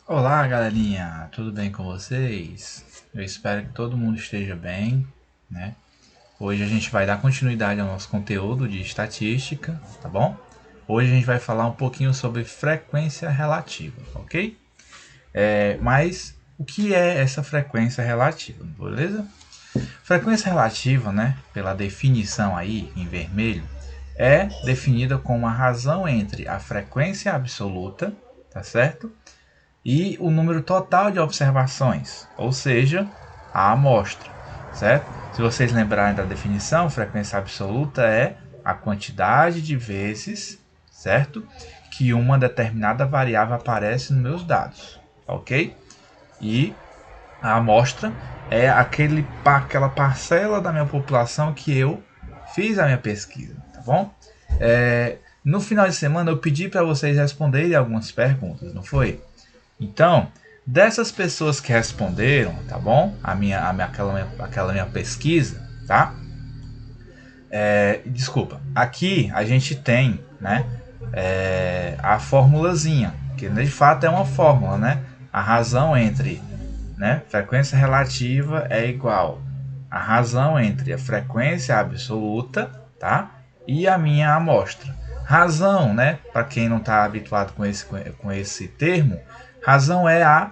Olá, galerinha, tudo bem com vocês? Eu espero que todo mundo esteja bem, né? Hoje a gente vai dar continuidade ao nosso conteúdo de estatística, tá bom? Hoje a gente vai falar um pouquinho sobre frequência relativa, ok? Mas o que é essa frequência relativa, beleza? Frequência relativa, né, pela definição aí em vermelho, é definida como a razão entre a frequência absoluta, tá certo? E o número total de observações, ou seja, a amostra, certo? Se vocês lembrarem da definição, frequência absoluta é a quantidade de vezes, certo? Que uma determinada variável aparece nos meus dados, ok? E a amostra é aquela parcela da minha população que eu fiz a minha pesquisa, tá bom? No final de semana eu pedi para vocês responderem algumas perguntas, não foi? Então, dessas pessoas que responderam, tá bom? Aquela minha pesquisa, tá? Desculpa. Aqui a gente tem, né? A formulazinha, que de fato é uma fórmula, né? A razão entre, né? Frequência relativa é igual a razão entre a frequência absoluta, tá? E a minha amostra. Razão, né? Para quem não está habituado com esse termo, razão é a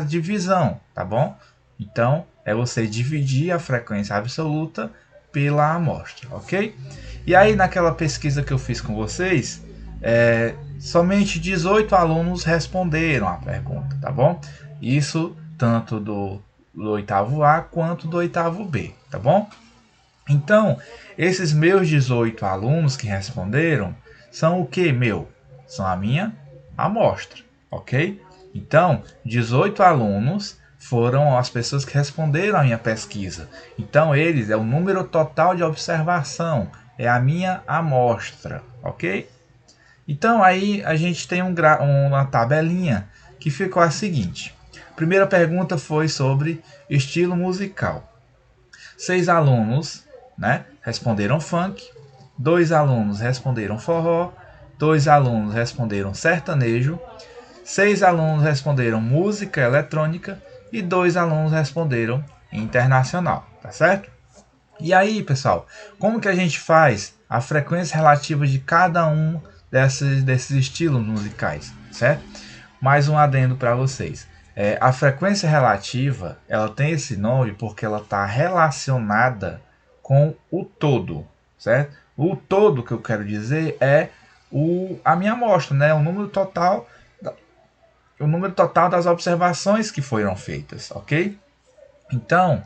divisão, tá bom? Então, é você dividir a frequência absoluta pela amostra, ok? E aí, naquela pesquisa que eu fiz com vocês, somente 18 alunos responderam a pergunta, tá bom? Isso tanto do oitavo A quanto do oitavo B, tá bom? Então, esses meus 18 alunos que responderam são o que, meu? São a minha amostra, ok? Então, 18 alunos foram as pessoas que responderam à minha pesquisa. Então, eles é o número total de observação, é a minha amostra, ok? Então, aí a gente tem uma tabelinha que ficou a seguinte. A primeira pergunta foi sobre estilo musical. 6 alunos, né, responderam funk, 2 alunos responderam forró, 2 alunos responderam sertanejo, 6 alunos responderam música eletrônica e 2 alunos responderam internacional, tá certo? E aí, pessoal, como que a gente faz a frequência relativa de cada um desses estilos musicais, certo? Mais um adendo para vocês. A frequência relativa, ela tem esse nome porque ela está relacionada com o todo, certo? O todo que eu quero dizer é a minha amostra, né? O número total das observações que foram feitas, ok? Então,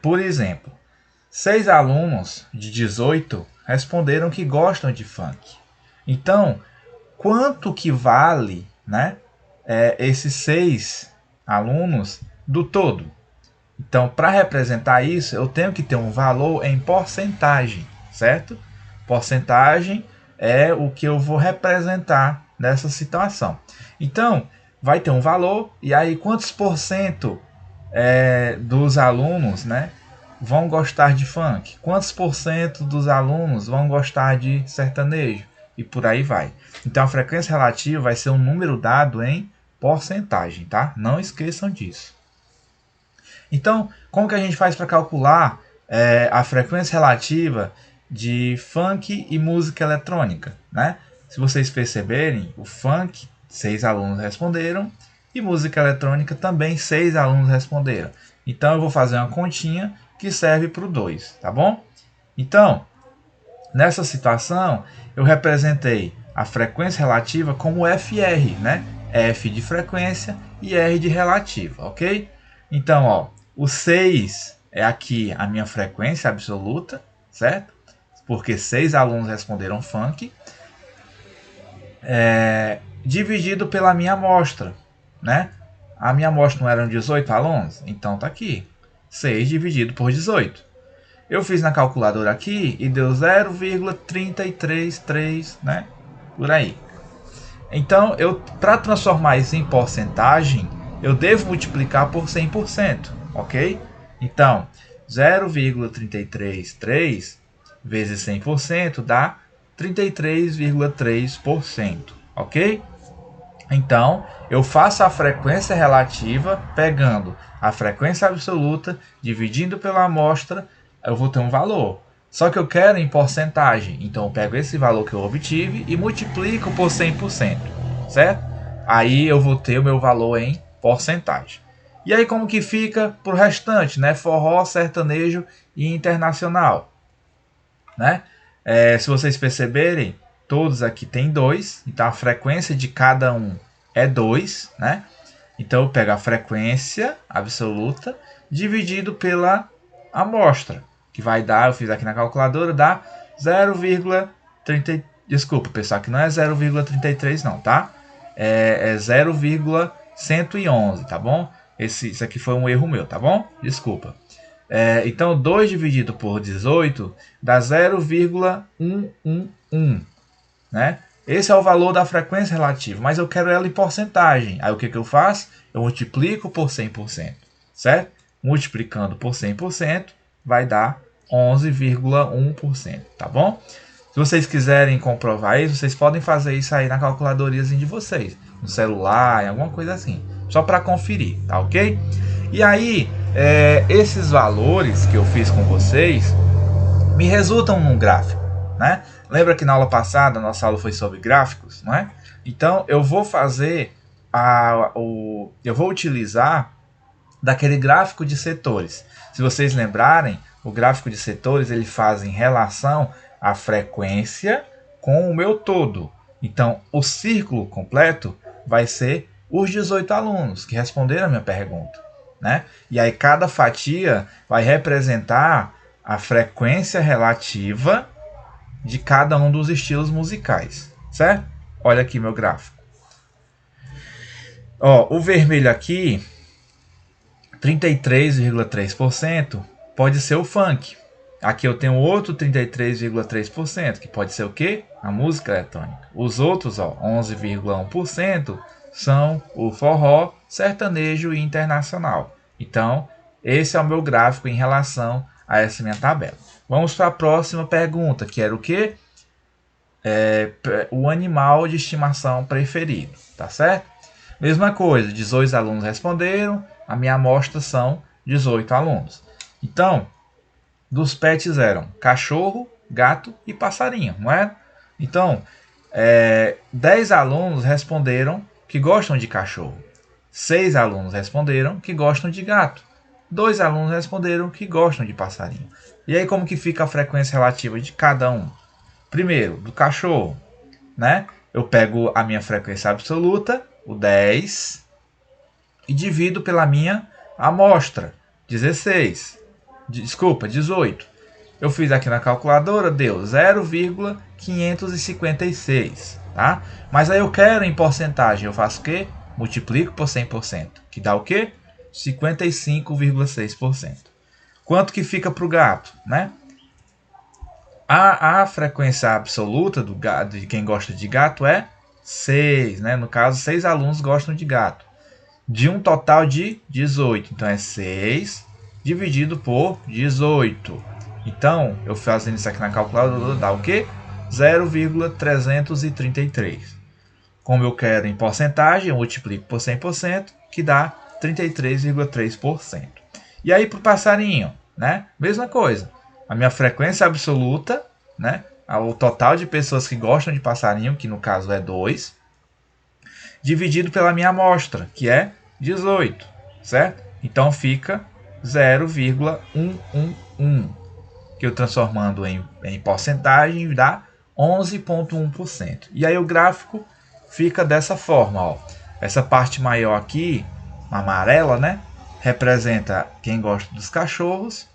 por exemplo, 6 alunos de 18 responderam que gostam de funk. Então, quanto que vale, né, esses 6 alunos do todo? Então, para representar isso, eu tenho que ter um valor em porcentagem, certo? Porcentagem é o que eu vou representar nessa situação. Então, vai ter um valor, e aí quantos por cento dos alunos, né, vão gostar de funk? Quantos por cento dos alunos vão gostar de sertanejo? E por aí vai. Então a frequência relativa vai ser um número dado em porcentagem, tá? Não esqueçam disso. Então, como que a gente faz para calcular a frequência relativa de funk e música eletrônica, né? Se vocês perceberem, o funk, 6 alunos responderam, e música eletrônica também 6 alunos responderam. Então, eu vou fazer uma continha que serve para o 2, tá bom? Então, nessa situação, eu representei a frequência relativa como FR, né? F de frequência e R de relativa, ok? Então, ó, o 6 é aqui a minha frequência absoluta, certo? Porque 6 alunos responderam funk, dividido pela minha amostra, né? A minha amostra não eram 18 alunos? Então tá aqui, 6 dividido por 18. Eu fiz na calculadora aqui e deu 0,333, né? Por aí. Então, para transformar isso em porcentagem, eu devo multiplicar por 100%, ok? Então, 0,333 vezes 100% dá 33,3%, ok? Então, eu faço a frequência relativa pegando a frequência absoluta, dividindo pela amostra, eu vou ter um valor. Só que eu quero em porcentagem. Então, eu pego esse valor que eu obtive e multiplico por 100%, certo? Aí eu vou ter o meu valor em porcentagem. E aí como que fica pro restante, né? Forró, sertanejo e internacional, né? Se vocês perceberem, todos aqui tem 2, então a frequência de cada um é 2, né? Então eu pego a frequência absoluta dividido pela amostra, que vai dar, eu fiz aqui na calculadora, dá 0,30. Desculpa, pessoal, que não é 0,33 não, tá? É 0,111, tá bom? Isso aqui foi um erro meu, tá bom? Desculpa. Então 2 dividido por 18 dá 0,111, né? Esse é o valor da frequência relativa, mas eu quero ela em porcentagem. Aí o que eu faço? Eu multiplico por 100%, certo? Multiplicando por 100% vai dar 11,1%, tá bom? Se vocês quiserem comprovar isso, vocês podem fazer isso aí na calculadorazinha de vocês, no celular, em alguma coisa assim, só para conferir, tá ok? E aí, esses valores que eu fiz com vocês me resultam num gráfico, né? Lembra que na aula passada, a nossa aula foi sobre gráficos, não é? Então, eu vou fazer eu vou utilizar daquele gráfico de setores. Se vocês lembrarem, o gráfico de setores ele faz em relação à frequência com o meu todo. Então, o círculo completo vai ser os 18 alunos que responderam a minha pergunta, né? E aí cada fatia vai representar a frequência relativa de cada um dos estilos musicais, certo? Olha aqui meu gráfico. Ó, o vermelho aqui, 33,3% pode ser o funk. Aqui eu tenho outro 33,3%, que pode ser o quê? A música eletrônica. Os outros, ó, 11,1% são o forró, sertanejo e internacional. Então, esse é o meu gráfico em relação a essa minha tabela. Vamos para a próxima pergunta, que era o quê? O animal de estimação preferido, tá certo? Mesma coisa, 18 alunos responderam, a minha amostra são 18 alunos. Então, dos pets eram cachorro, gato e passarinho, não é? Então, 10 alunos responderam que gostam de cachorro. 6 alunos responderam que gostam de gato. 2 alunos responderam que gostam de passarinho. E aí como que fica a frequência relativa de cada um? Primeiro, do cachorro, né? Eu pego a minha frequência absoluta, o 10, e divido pela minha amostra, 18. Eu fiz aqui na calculadora, deu 0,556, tá? Mas aí eu quero em porcentagem, eu faço o quê? Multiplico por 100%, que dá o quê? 55,6%. Quanto que fica para o gato, né? A frequência absoluta do gato, de quem gosta de gato é 6, né? No caso, 6 alunos gostam de gato. De um total de 18. Então é 6 dividido por 18. Então, eu fazendo isso aqui na calculadora, dá o quê? 0,333. Como eu quero em porcentagem, eu multiplico por 100%, que dá 33,3%. E aí para o passarinho, né? Mesma coisa. A minha frequência absoluta, né? O total de pessoas que gostam de passarinho, que no caso é 2, dividido pela minha amostra, que é 18, certo? Então fica 0,111, que eu transformando em porcentagem dá 11,1%. E aí o gráfico fica dessa forma, ó. Essa parte maior aqui, amarela, né? Representa quem gosta dos cachorros.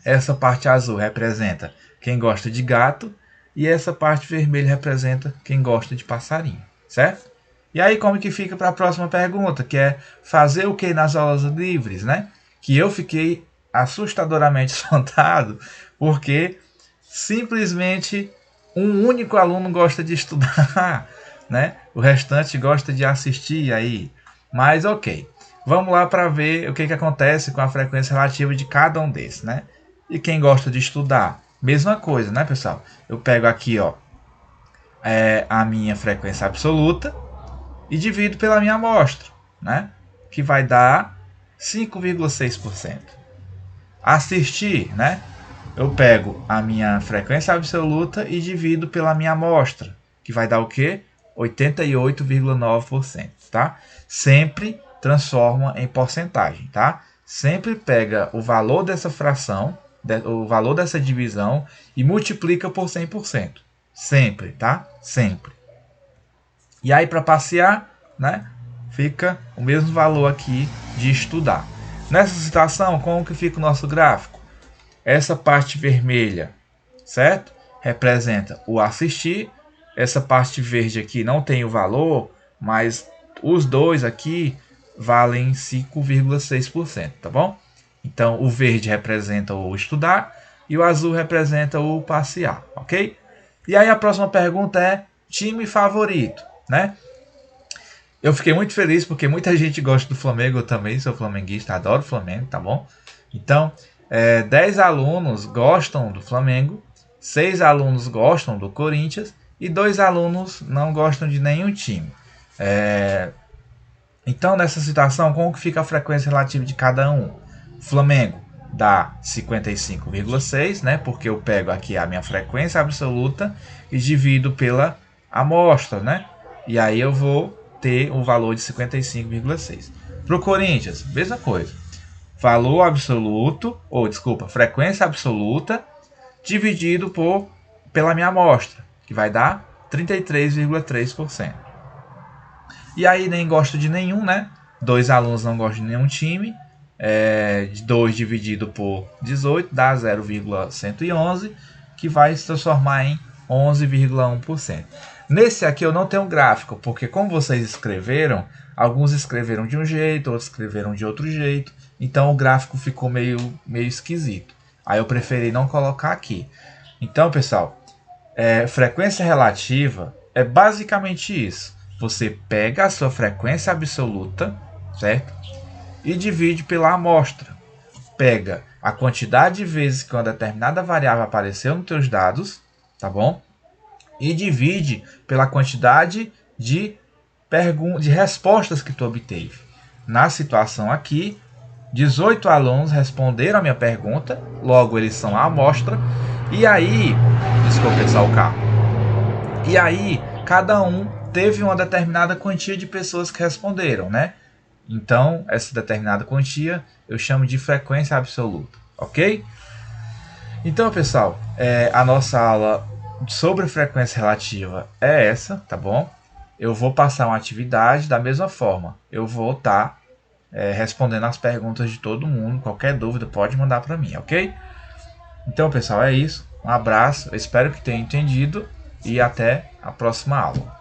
Essa parte azul representa quem gosta de gato. E essa parte vermelha representa quem gosta de passarinho, certo? E aí como que fica para a próxima pergunta, que é fazer o que nas aulas livres, né? Que eu fiquei assustadoramente espantado, porque simplesmente um único aluno gosta de estudar, né? O restante gosta de assistir aí. Mas ok, vamos lá para ver o que acontece com a frequência relativa de cada um desses, né? E quem gosta de estudar, mesma coisa, né, pessoal? Eu pego aqui, ó, a minha frequência absoluta, e divido pela minha amostra, né? Que vai dar 5,6%. Assistir, né? Eu pego a minha frequência absoluta e divido pela minha amostra, que vai dar o quê? 88,9%, tá? Sempre transforma em porcentagem, tá? Sempre pega o valor dessa fração, o valor dessa divisão e multiplica por 100%. Sempre, tá? Sempre. E aí para passear, né? Fica o mesmo valor aqui de estudar. Nessa situação, como que fica o nosso gráfico? Essa parte vermelha, certo? Representa o assistir. Essa parte verde aqui não tem o valor, mas os dois aqui valem 5,6%, tá bom? Então o verde representa o estudar e o azul representa o passear, ok? E aí a próxima pergunta é time favorito, né? Eu fiquei muito feliz porque muita gente gosta do Flamengo, eu também sou flamenguista, adoro o Flamengo, tá bom? Então, 10 alunos gostam do Flamengo, 6 alunos gostam do Corinthians e 2 alunos não gostam de nenhum time. Então, nessa situação, como que fica a frequência relativa de cada um? Flamengo dá 55,6, né? Porque eu pego aqui a minha frequência absoluta e divido pela amostra, né? E aí eu vou ter um valor de 55,6. Para o Corinthians, mesma coisa. Valor absoluto, frequência absoluta dividido pela minha amostra, que vai dar 33,3%. E aí nem gosto de nenhum, né? 2 alunos não gostam de nenhum time. 2 dividido por 18 dá 0,111, que vai se transformar em 11,1%. Nesse aqui eu não tenho gráfico, porque como vocês escreveram, alguns escreveram de um jeito, outros escreveram de outro jeito, então o gráfico ficou meio esquisito. Aí eu preferi não colocar aqui. Então, pessoal, frequência relativa é basicamente isso. Você pega a sua frequência absoluta, certo? E divide pela amostra. Pega a quantidade de vezes que uma determinada variável apareceu nos teus dados, tá bom? E divide pela quantidade de respostas que tu obteve. Na situação aqui, 18 alunos responderam a minha pergunta, logo eles são a amostra, e aí, desculpa pessoal, o carro. E aí, cada um teve uma determinada quantia de pessoas que responderam, né? Então, essa determinada quantia eu chamo de frequência absoluta, ok? Então, pessoal, a nossa aula sobre frequência relativa é essa, tá bom? Eu vou passar uma atividade da mesma forma. Eu vou estar respondendo as perguntas de todo mundo. Qualquer dúvida pode mandar para mim, ok? Então, pessoal, é isso. Um abraço. Eu espero que tenham entendido e até a próxima aula.